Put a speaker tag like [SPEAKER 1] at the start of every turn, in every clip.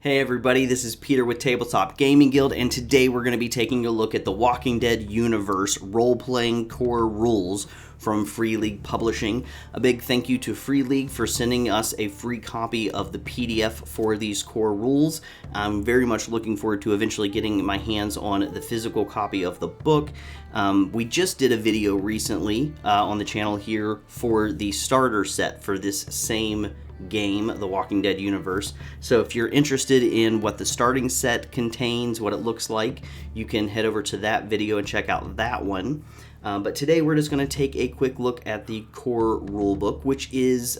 [SPEAKER 1] Hey everybody, this is Peter with Tabletop Gaming Guild, and today we're going to be taking a look at the Walking Dead universe role-playing core rules from Free League Publishing. A big thank you to Free League for sending us a free copy of the PDF for these core rules. I'm very much looking forward to eventually getting my hands on the physical copy of the book. We just did a video recently on the channel here for the starter set for this same game, the Walking Dead universe. So if you're interested in what the starting set contains, what it looks like, you can head over to that video and check out that one. But today we're just going to take a quick look at the core rulebook, which is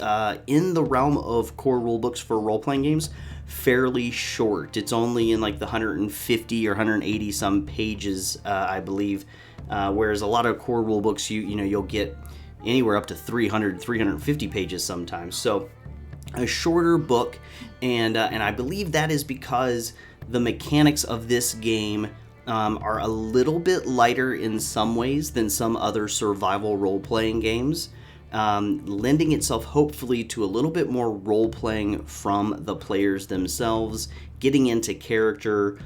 [SPEAKER 1] in the realm of core rulebooks for role-playing games, fairly short. It's only in like the 150 or 180 some pages, I believe, whereas a lot of core rulebooks you'll get anywhere up to 300, 350 pages sometimes. So a shorter book, and I believe that is because the mechanics of this game are a little bit lighter in some ways than some other survival role-playing games, lending itself hopefully to a little bit more role-playing from the players themselves, getting into character,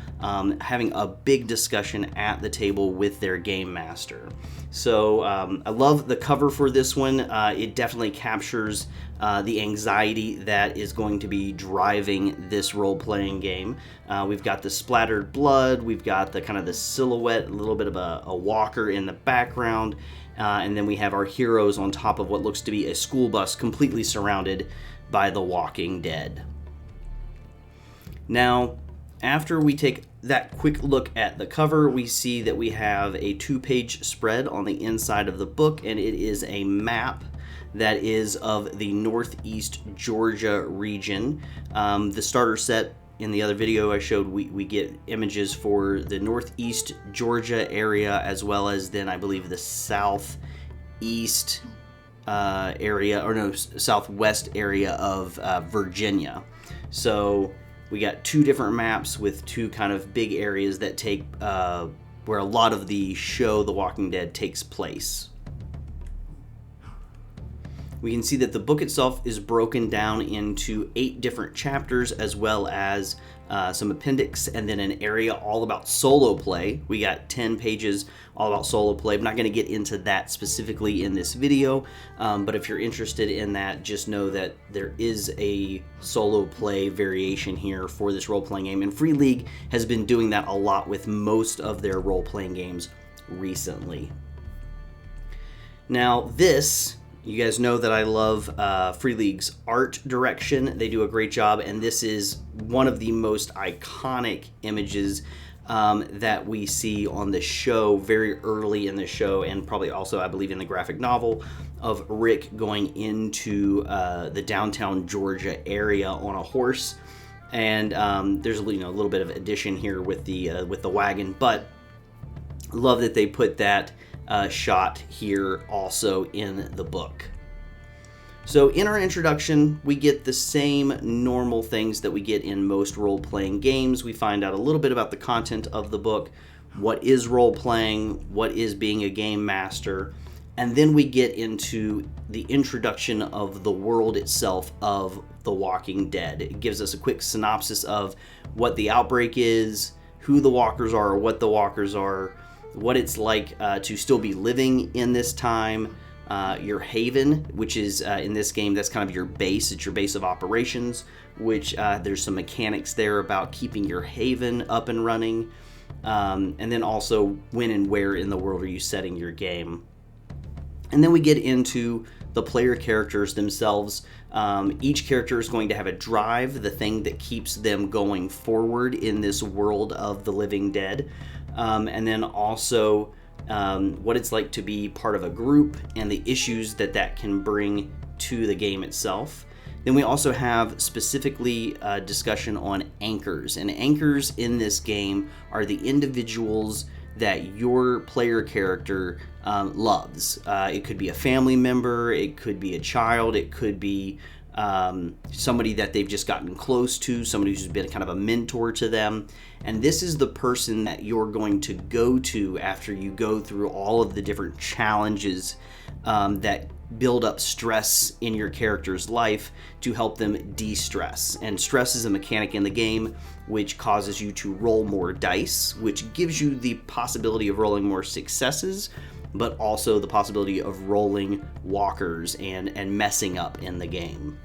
[SPEAKER 1] having a big discussion at the table with their game master. So I love the cover for this one. It definitely captures the anxiety that is going to be driving this role-playing game. We've got the splattered blood, we've got the kind of the silhouette, a little bit of a walker in the background, and then we have our heroes on top of what looks to be a school bus completely surrounded by the Walking Dead. Now, after we take that quick look at the cover, we see that we have a 2-page spread on the inside of the book, and it is a map that is of the Northeast Georgia region. The starter set in the other video I showed, we get images for the Northeast Georgia area, as well as then I believe the Southeast Southwest area of Virginia. So we got two different maps with two kind of big areas that take where a lot of the show The Walking Dead takes place. We can see that the book itself is broken down into 8 different chapters, as well as some appendix, and then an area all about solo play. We got 10 pages all about solo play. I'm not going to get into that specifically in this video, but if you're interested in that, just know that there is a solo play variation here for this role-playing game, and Free League has been doing that a lot with most of their role-playing games recently. Now this, you guys know that I love Free League's art direction. They do a great job, and this is one of the most iconic images that we see on the show, very early in the show, and probably also, I believe, in the graphic novel, of Rick going into the downtown Georgia area on a horse. And there's a little bit of addition here with the wagon, but love that they put that shot here also in the book. So in our introduction, we get the same normal things that we get in most role-playing games. We find out a little bit about the content of the book, what is role-playing, what is being a game master, and then we get into the introduction of the world itself of The Walking Dead. It gives us a quick synopsis of what the outbreak is, who the walkers are, or what the walkers are, what it's like to still be living in this time, your haven, which is in this game, that's kind of your base. It's your base of operations, which there's some mechanics there about keeping your haven up and running, and then also when and where in the world are you setting your game. And then we get into the player characters themselves. Each character is going to have a drive, the thing that keeps them going forward in this world of the living dead. And then also what it's like to be part of a group and the issues that can bring to the game itself. Then we also have specifically a discussion on anchors. And anchors in this game are the individuals that your player character loves. It could be a family member, it could be a child, it could be somebody that they've just gotten close to, somebody who's been kind of a mentor to them. And this is the person that you're going to go to after you go through all of the different challenges that build up stress in your character's life to help them de-stress. And stress is a mechanic in the game which causes you to roll more dice, which gives you the possibility of rolling more successes, but also the possibility of rolling walkers and messing up in the game.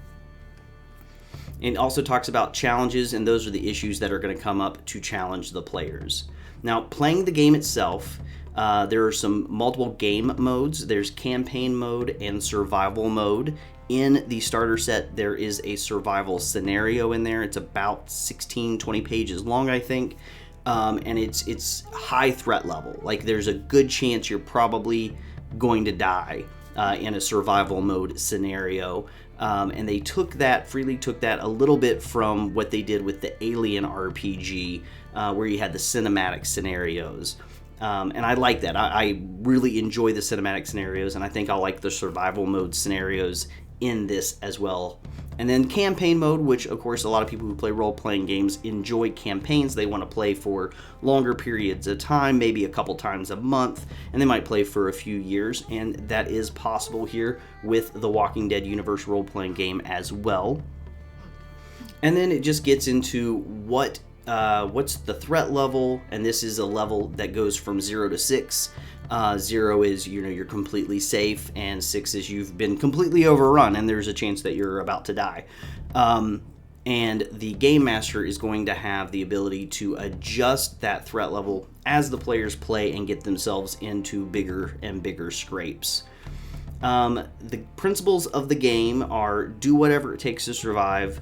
[SPEAKER 1] It also talks about challenges, and those are the issues that are going to come up to challenge the players. Now, playing the game itself, there are some multiple game modes. There's campaign mode and survival mode. In the starter set, there is a survival scenario in there. It's about 16-20 pages long, I think. And it's high threat level. Like, there's a good chance you're probably going to die in a survival mode scenario. And they Free League took that a little bit from what they did with the Alien RPG, where you had the cinematic scenarios. And I like that. I really enjoy the cinematic scenarios, and I think I'll like the survival mode scenarios in this as well. And then campaign mode, which of course a lot of people who play role-playing games enjoy campaigns. They want to play for longer periods of time, maybe a couple times a month, and they might play for a few years, and that is possible here with the Walking Dead universe role-playing game as well. And then it just gets into what's the threat level, and this is a level that goes from 0 to 6. 0 is, you're completely safe, and 6 is you've been completely overrun and there's a chance that you're about to die. And the game master is going to have the ability to adjust that threat level as the players play and get themselves into bigger and bigger scrapes. The principles of the game are: do whatever it takes to survive.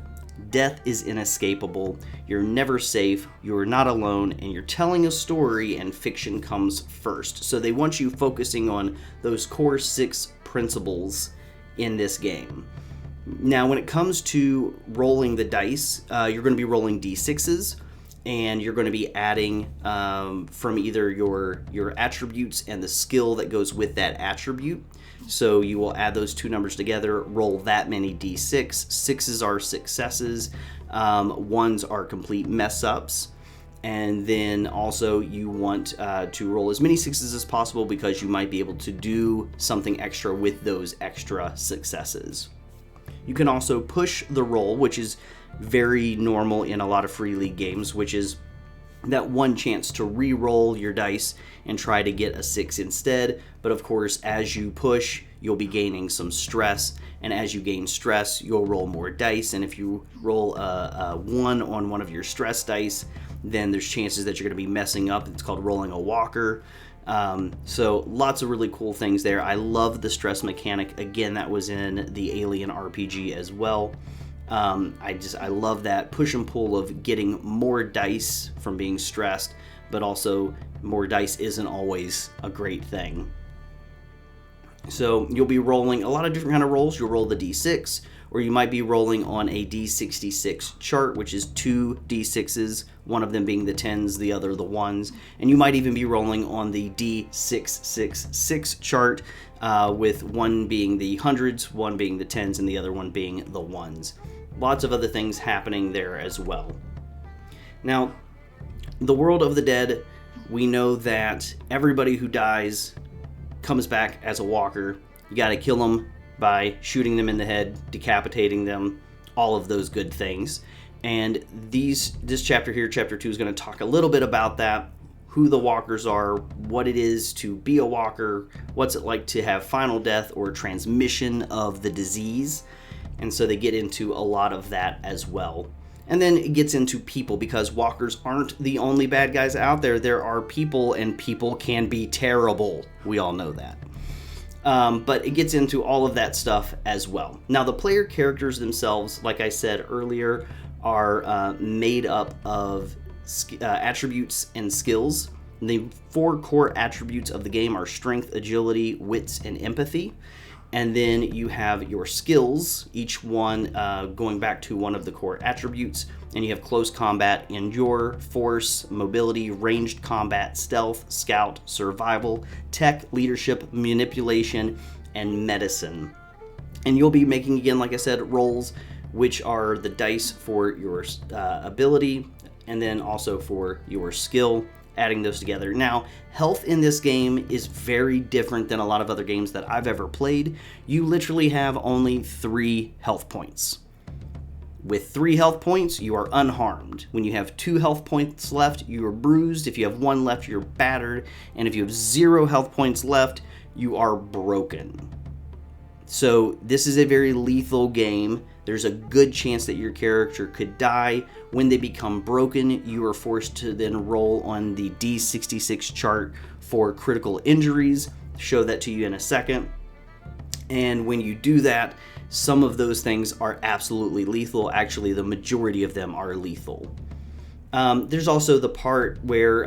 [SPEAKER 1] Death is inescapable. You're never safe. You're not alone, and you're telling a story, and fiction comes first. So they want you focusing on those core 6 principles in this game. Now, when it comes to rolling the dice, you're going to be rolling d6s, and you're going to be adding from either your attributes and the skill that goes with that attribute. So you will add those two numbers together, roll that many d6. 6s are successes, 1s are complete mess ups, and then also you want to roll as many 6s as possible because you might be able to do something extra with those extra successes. You can also push the roll, which is very normal in a lot of Free League games, which is that one chance to re-roll your dice and try to get a 6 instead. But of course, as you push, you'll be gaining some stress, and as you gain stress, you'll roll more dice. And if you roll a 1 on one of your stress dice, then there's chances that you're going to be messing up. It's called rolling a walker. So lots of really cool things there. I love the stress mechanic. Again, that was in the Alien RPG as well. I love that push and pull of getting more dice from being stressed, but also more dice isn't always a great thing. So you'll be rolling a lot of different kind of rolls. You'll roll the d6, or you might be rolling on a d66 chart, which is 2 d6s, one of them being the 10s, the other the 1s, and you might even be rolling on the d666 chart, with one being the hundreds, one being the 10s, and the other one being the 1s. Lots of other things happening there as well. Now, the world of the dead, we know that everybody who dies comes back as a walker. You got to kill them by shooting them in the head, decapitating them, all of those good things. And this chapter here, chapter 2, is going to talk a little bit about that, who the walkers are, what it is to be a walker, what's it like to have final death or transmission of the disease. And so they get into a lot of that as well. And then it gets into people, because walkers aren't the only bad guys out there. There are people, and people can be terrible. We all know that. But it gets into all of that stuff as well. Now, the player characters themselves, like I said earlier, are made up of attributes and skills. The 4 core attributes of the game are strength, agility, wits, and empathy. And then you have your skills, each one going back to one of the core attributes. And you have close combat, endure, force, mobility, ranged combat, stealth, scout, survival, tech, leadership, manipulation, and medicine. And you'll be making, again, like I said, rolls, which are the dice for your ability, and then also for your skill, adding those together. Now, health in this game is very different than a lot of other games that I've ever played. You literally have only 3 health points. With 3 health points, you are unharmed. When you have 2 health points left, you are bruised. If you have 1 left, you're battered. And if you have 0 health points left, you are broken. So this is a very lethal game. There's a good chance that your character could die. When they become broken, you are forced to then roll on the D66 chart for critical injuries. Show that to you in a second. And when you do that, some of those things are absolutely lethal. Actually, the majority of them are lethal. There's also the part where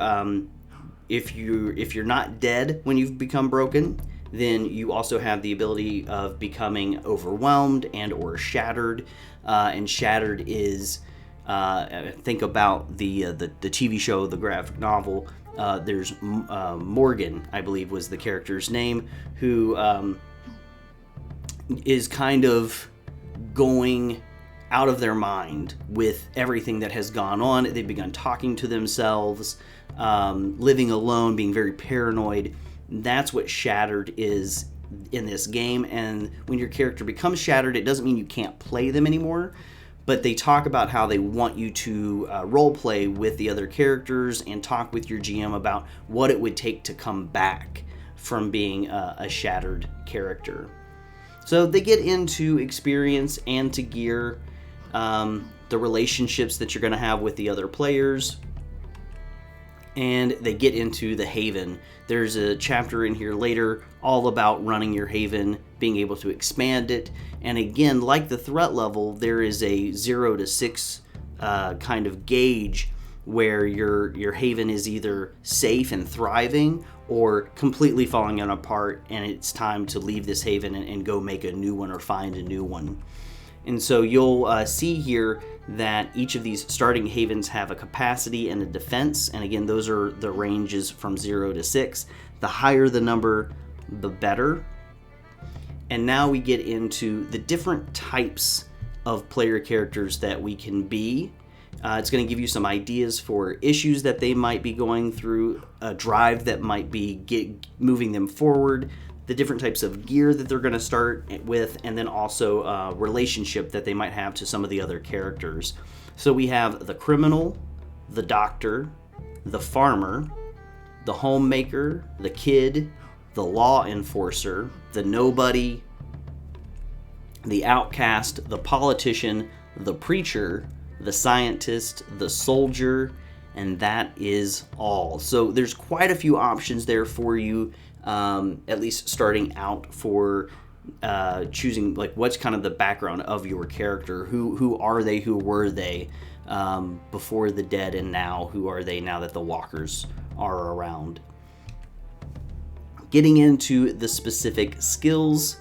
[SPEAKER 1] if you're not dead when you've become broken, then you also have the ability of becoming overwhelmed and or shattered. And shattered is, think about the TV show, the graphic novel. There's Morgan, I believe was the character's name, who is kind of going out of their mind with everything that has gone on. They've begun talking to themselves, living alone, being very paranoid. That's what shattered is in this game. And when your character becomes shattered, it doesn't mean you can't play them anymore, but they talk about how they want you to role play with the other characters and talk with your GM about what it would take to come back from being a shattered character. So they get into experience and to gear, the relationships that you're going to have with the other players, and they get into the haven. There's a chapter in here later all about running your haven, being able to expand it. And again, like the threat level, there is a 0 to 6 kind of gauge where your haven is either safe and thriving or completely falling apart, and it's time to leave this haven and go make a new one or find a new one. And so you'll see here that each of these starting havens have a capacity and a defense. And again, those are the ranges from 0 to 6. The higher the number, the better. And now we get into the different types of player characters that we can be. It's going to give you some ideas for issues that they might be going through, a drive that might be moving them forward, the different types of gear that they're going to start with, and then also a relationship that they might have to some of the other characters. So we have the criminal, the doctor, the farmer, the homemaker, the kid, the law enforcer, the nobody, the outcast, the politician, the preacher, the scientist, the soldier, and that is all. So there's quite a few options there for you, at least starting out for choosing like what's kind of the background of your character. Who are they? Who were they before the dead, and now who are they now that the walkers are around? Getting into the specific skills,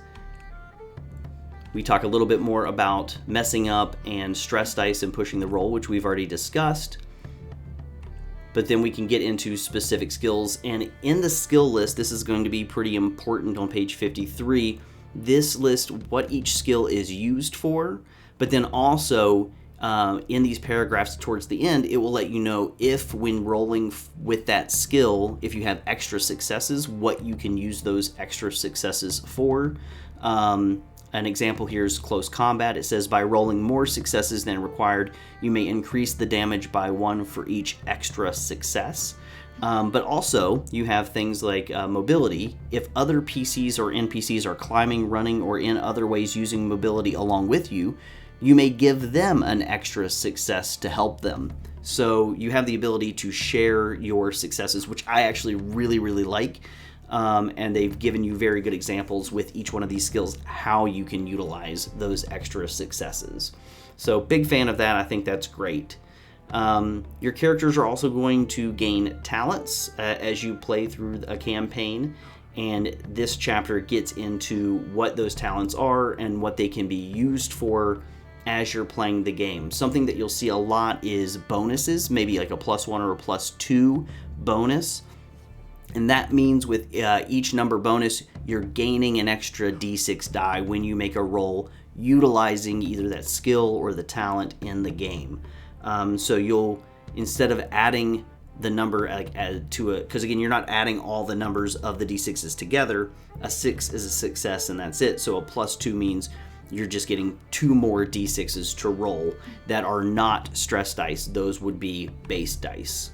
[SPEAKER 1] we talk a little bit more about messing up and stress dice and pushing the roll, which we've already discussed. But then we can get into specific skills. And in the skill list, this is going to be pretty important on page 53. This lists what each skill is used for, but then also in these paragraphs towards the end, it will let you know if when rolling with that skill, if you have extra successes, what you can use those extra successes for. An example here is close combat. It says by rolling more successes than required, you may increase the damage by 1 for each extra success. But also you have things like mobility. If other PCs or NPCs are climbing, running, or in other ways using mobility along with you, you may give them an extra success to help them. So you have the ability to share your successes, which I actually really, really like. And they've given you very good examples with each one of these skills, how you can utilize those extra successes. So big fan of that. I think that's great. Your characters are also going to gain talents as you play through a campaign. And this chapter gets into what those talents are and what they can be used for as you're playing the game. Something that you'll see a lot is bonuses, maybe like a +1 or a +2 bonus. And that means with each number bonus, you're gaining an extra d6 die when you make a roll utilizing either that skill or the talent in the game. So you'll, instead of adding the number because again, you're not adding all the numbers of the d6s together, a 6 is a success and that's it. So a +2 means you're just getting 2 more d6s to roll that are not stress dice. Those would be base dice.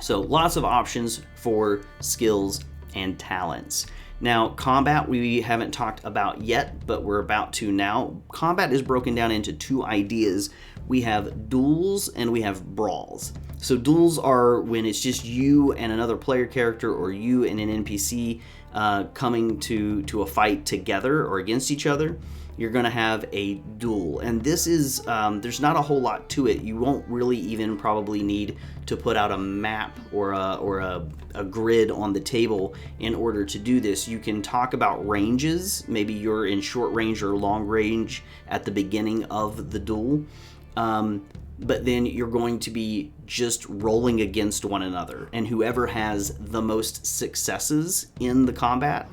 [SPEAKER 1] So lots of options for skills and talents. Now, combat we haven't talked about yet, but we're about to now. Combat is broken down into 2 ideas. We have duels and we have brawls. So duels are when it's just you and another player character or you and an NPC coming to a fight together or against each other. You're going to have a duel, and this is there's not a whole lot to it. You won't really even probably need to put out a map or a grid on the table in order to do this. You can talk about ranges. Maybe you're in short range or long range at the beginning of the duel, but then you're going to be just rolling against one another, and whoever has the most successes in the combat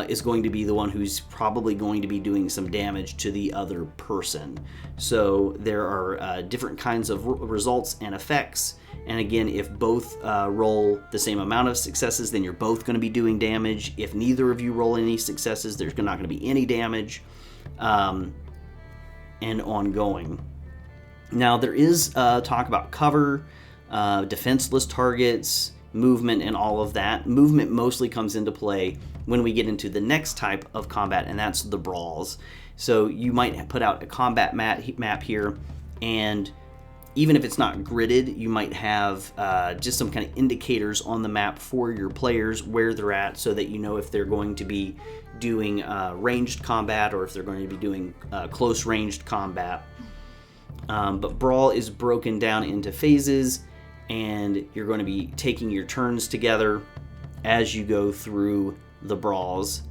[SPEAKER 1] is going to be the one who's probably going to be doing some damage to the other person. So there are different kinds of results and effects, and again, if both roll the same amount of successes, then you're both going to be doing damage. If neither of you roll any successes, there's not going to be any damage, and ongoing. Now there is talk about cover, defenseless targets, movement, and all of that. Movement mostly comes into play when we get into the next type of combat, and that's the brawls. So you might put out a combat map here, and even if it's not gridded, you might have just some kind of indicators on the map for your players where they're at, so that you know if they're going to be doing ranged combat or if they're going to be doing close ranged combat. But brawl is broken down into phases, and you're going to be taking your turns together as you go through the brawls.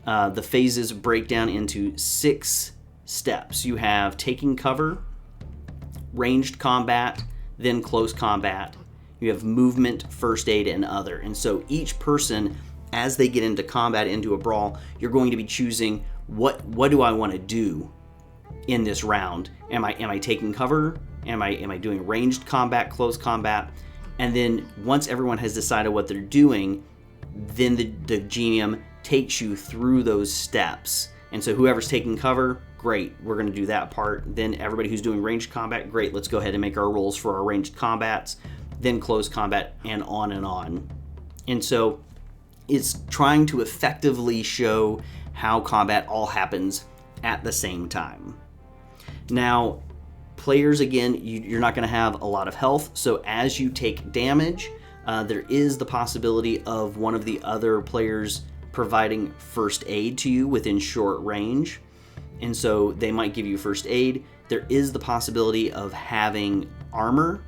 [SPEAKER 1] The phases break down into 6 steps. You have taking cover, ranged combat, then close combat. You have movement, first aid, and other. And so each person, as they get into combat, into a brawl, you're going to be choosing what do I want to do in this round. Am I taking cover? Am I doing ranged combat, close combat? And then once everyone has decided what they're doing, then the GM takes you through those steps. And so whoever's taking cover, great, we're going to do that part. Then everybody who's doing ranged combat, great, let's go ahead and make our rolls for our ranged combats. Then close combat, and on and on. And so it's trying to effectively show how combat all happens at the same time. Now, players, again, you're not going to have a lot of health, so as you take damage, there is the possibility of one of the other players providing first aid to you within short range, and so they might give you first aid. There is the possibility of having armor,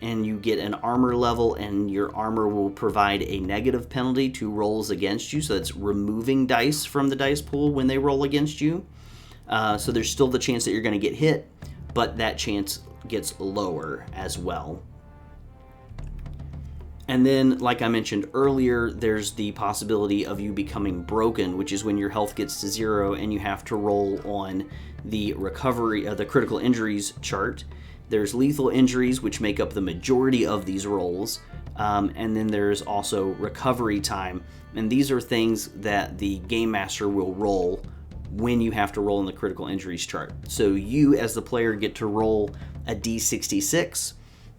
[SPEAKER 1] and you get an armor level, and your armor will provide a negative penalty to rolls against you, so that's removing dice from the dice pool when they roll against you. So there's still the chance that you're going to get hit, but that chance gets lower as well. And then, like I mentioned earlier, there's the possibility of you becoming broken, which is when your health gets to 0 and you have to roll on the recovery, the critical injuries chart. There's lethal injuries, which make up the majority of these rolls. And then there's also recovery time. And these are things that the Game Master will roll when you have to roll in the critical injuries chart. So you, as the player, get to roll a D66.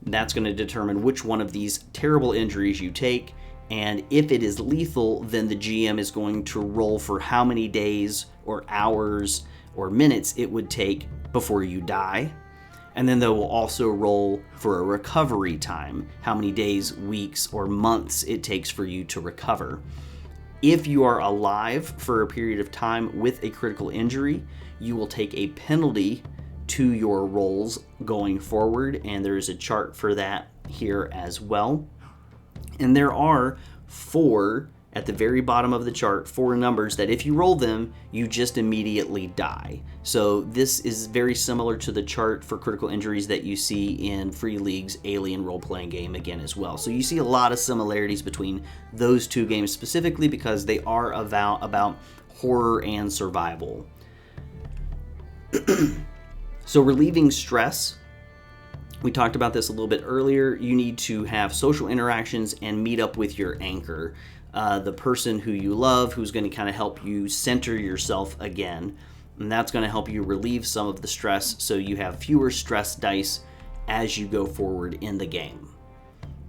[SPEAKER 1] That's going to determine which one of these terrible injuries you take. And if it is lethal, then the GM is going to roll for how many days or hours or minutes it would take before you die. And then they will also roll for a recovery time, how many days, weeks, or months it takes for you to recover. If you are alive for a period of time with a critical injury, you will take a penalty to your rolls going forward, and there is a chart for that here as well. And there are 4 at the very bottom of the chart 4 numbers that if you roll them, you just immediately die. So this is very similar to the chart for critical injuries that you see in Free League's Alien role-playing game again as well. So you see a lot of similarities between those two games specifically because they are about horror and survival. So relieving stress, we talked about this a little bit earlier. You need to have social interactions and meet up with your anchor, the person who you love, who's going to kind of help you center yourself again. And that's going to help you relieve some of the stress so you have fewer stress dice as you go forward in the game.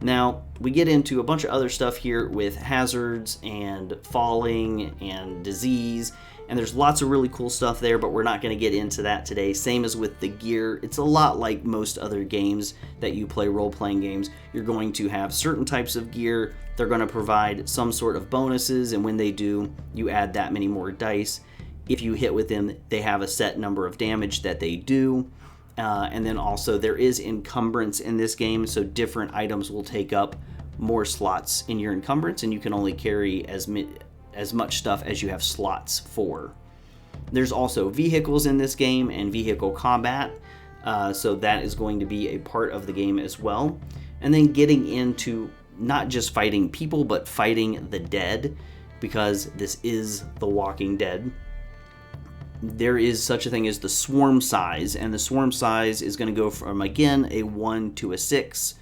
[SPEAKER 1] Now, we get into a bunch of other stuff here with hazards and falling and disease, and there's lots of really cool stuff there, but we're not going to get into that today. Same as with the gear. It's a lot like most other games that you play, role-playing games. You're going to have certain types of gear. They're going to provide some sort of bonuses, and when they do, you add that many more dice. If you hit with them, they have a set number of damage that they do. And then also there is encumbrance in this game, so different items will take up more slots in your encumbrance, and you can only carry as much stuff as you have slots for. There's also vehicles in this game and vehicle combat, so that is going to be a part of the game as well. And then getting into not just fighting people, but fighting the dead, because this is The Walking Dead. There is such a thing as the swarm size, and the swarm size is going to go from, again, a 1 to a 6,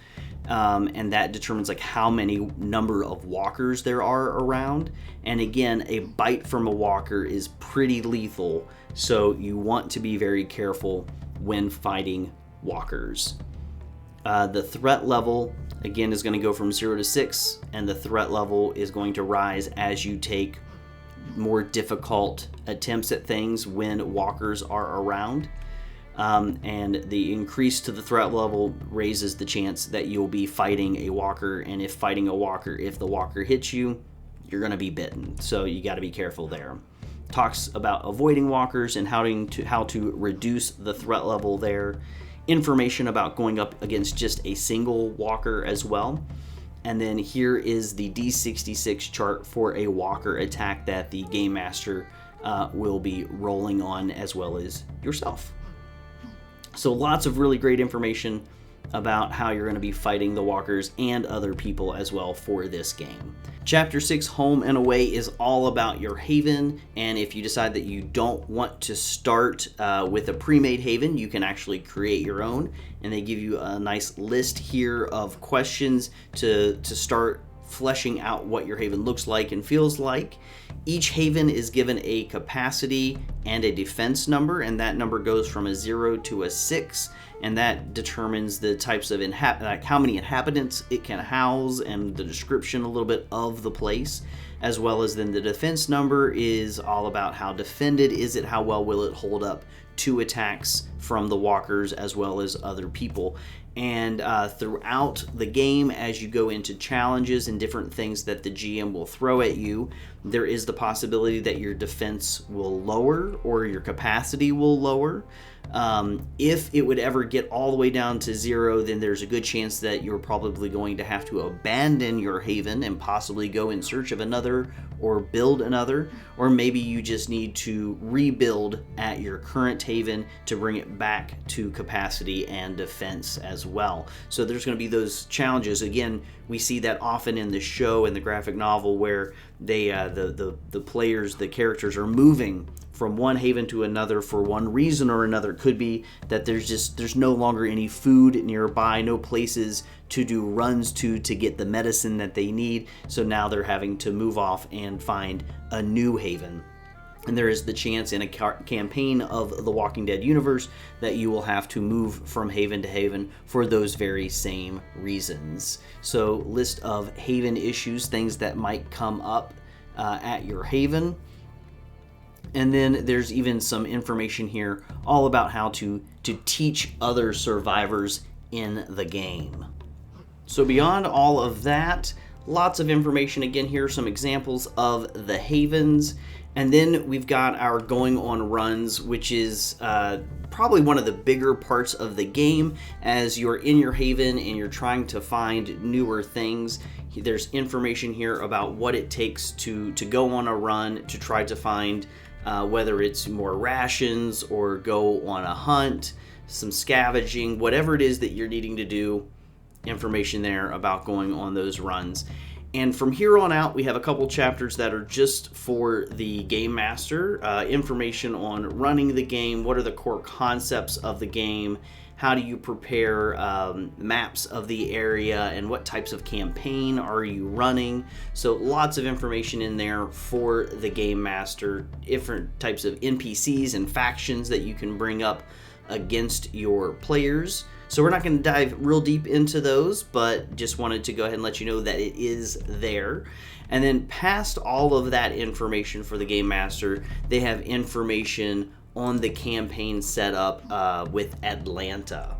[SPEAKER 1] and that determines like how many number of walkers there are around. And again, a bite from a walker is pretty lethal, so you want to be very careful when fighting walkers. The threat level, again, is going to go from 0 to 6, and the threat level is going to rise as you take more difficult attempts at things when walkers are around, and the increase to the threat level raises the chance that you'll be fighting a walker, and if fighting a walker, if the walker hits you, you're going to be bitten, so you got to be careful there. Talks about avoiding walkers and how to reduce the threat level there. Information about going up against just a single walker as well. And then here is the D66 chart for a walker attack that the Game Master will be rolling on, as well as yourself. So lots of really great information about how you're going to be fighting the walkers and other people as well for this game. Chapter 6, Home and Away, is all about your haven, and if you decide that you don't want to start with a pre-made haven, you can actually create your own, and they give you a nice list here of questions to start fleshing out what your haven looks like and feels like. Each haven is given a capacity and a defense number, and that number goes from a 0 to a 6, and that determines the types of like how many inhabitants it can house and the description a little bit of the place, as well as then the defense number is all about how defended is it, how well will it hold up to attacks from the walkers as well as other people. And throughout the game, as you go into challenges and different things that the GM will throw at you, there is the possibility that your defense will lower or your capacity will lower. If it would ever get all the way down to 0, then there's a good chance that you're probably going to have to abandon your haven and possibly go in search of another or build another, or maybe you just need to rebuild at your current haven to bring it back to capacity and defense as well. So there's going to be those challenges. Again, we see that often in the show and the graphic novel where they the players, the characters are moving from one haven to another for one reason or another. It could be that there's no longer any food nearby, no places to do runs to get the medicine that they need, so now they're having to move off and find a new haven. And there is the chance in a campaign of the Walking Dead universe that you will have to move from haven to haven for those very same reasons. So list of haven issues, things that might come up at your haven. And then there's even some information here all about how to teach other survivors in the game. So beyond all of that, lots of information. Again, here are some examples of the havens. And then we've got our going on runs, which is probably one of the bigger parts of the game. As you're in your haven and you're trying to find newer things, there's information here about what it takes to go on a run, to try to find whether it's more rations or go on a hunt, some scavenging, whatever it is that you're needing to do, information there about going on those runs. And from here on out, we have a couple chapters that are just for the game master, information on running the game, what are the core concepts of the game, how do you prepare maps of the area, and what types of campaign are you running. So lots of information in there for the game master, different types of NPCs and factions that you can bring up against your players. So we're not going to dive real deep into those, but just wanted to go ahead and let you know that it is there. And then past all of that information for the Game Master, they have information on the campaign setup with Atlanta.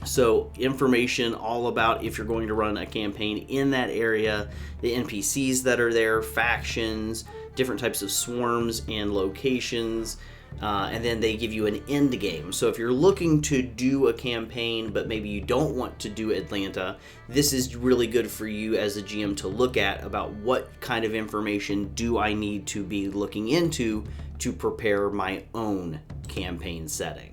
[SPEAKER 1] So information all about if you're going to run a campaign in that area, the NPCs that are there, factions, different types of swarms and locations. And then they give you an end game. So if you're looking to do a campaign, but maybe you don't want to do Atlanta, this is really good for you as a GM to look at about what kind of information do I need to be looking into to prepare my own campaign setting.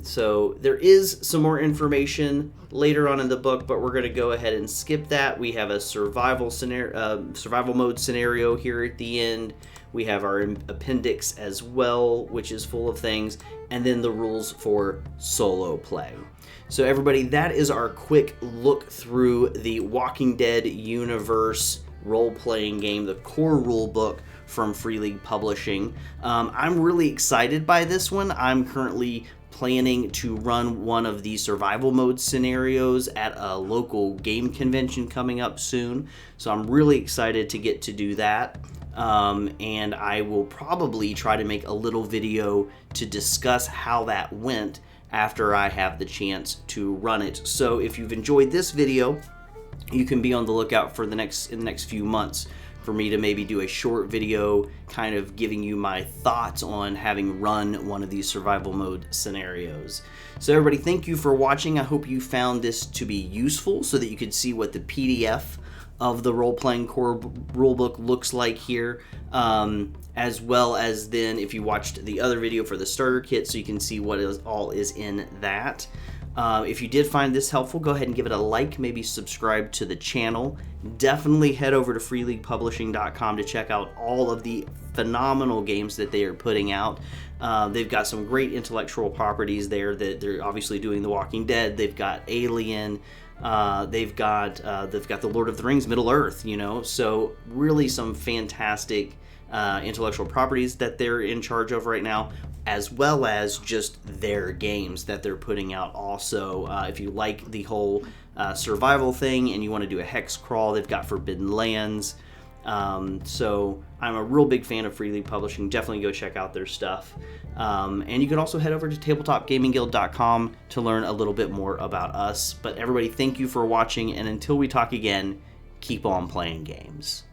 [SPEAKER 1] So there is some more information later on in the book, but we're going to go ahead and skip that. We have a survival mode scenario here at the end. We have our appendix as well, which is full of things, and then the rules for solo play. So everybody, that is our quick look through the Walking Dead universe role-playing game, the core rule book from Free League Publishing. I'm really excited by this one. I'm currently planning to run one of the survival mode scenarios at a local game convention coming up soon. So I'm really excited to get to do that. And I will probably try to make a little video to discuss how that went after I have the chance to run it. So if you've enjoyed this video, you can be on the lookout for in the next few months for me to maybe do a short video kind of giving you my thoughts on having run one of these survival mode scenarios. So everybody, thank you for watching. I hope you found this to be useful so that you could see what the PDF of the role-playing core rulebook looks like here, as well as then if you watched the other video for the starter kit, so you can see what all is in that. If you did find this helpful, go ahead and give it a like, maybe subscribe to the channel. Definitely head over to freeleaguepublishing.com to check out all of the phenomenal games that they are putting out. They've got some great intellectual properties there that they're obviously doing. The Walking Dead, they've got Alien, they've got the Lord of the Rings, Middle Earth, you know, so really some fantastic intellectual properties that they're in charge of right now, as well as just their games that they're putting out also. If you like the whole survival thing and you want to do a hex crawl, they've got Forbidden Lands. So I'm a real big fan of Free League Publishing. Definitely go check out their stuff. And you can also head over to tabletopgamingguild.com to learn a little bit more about us. But everybody, thank you for watching, and until we talk again, keep on playing games.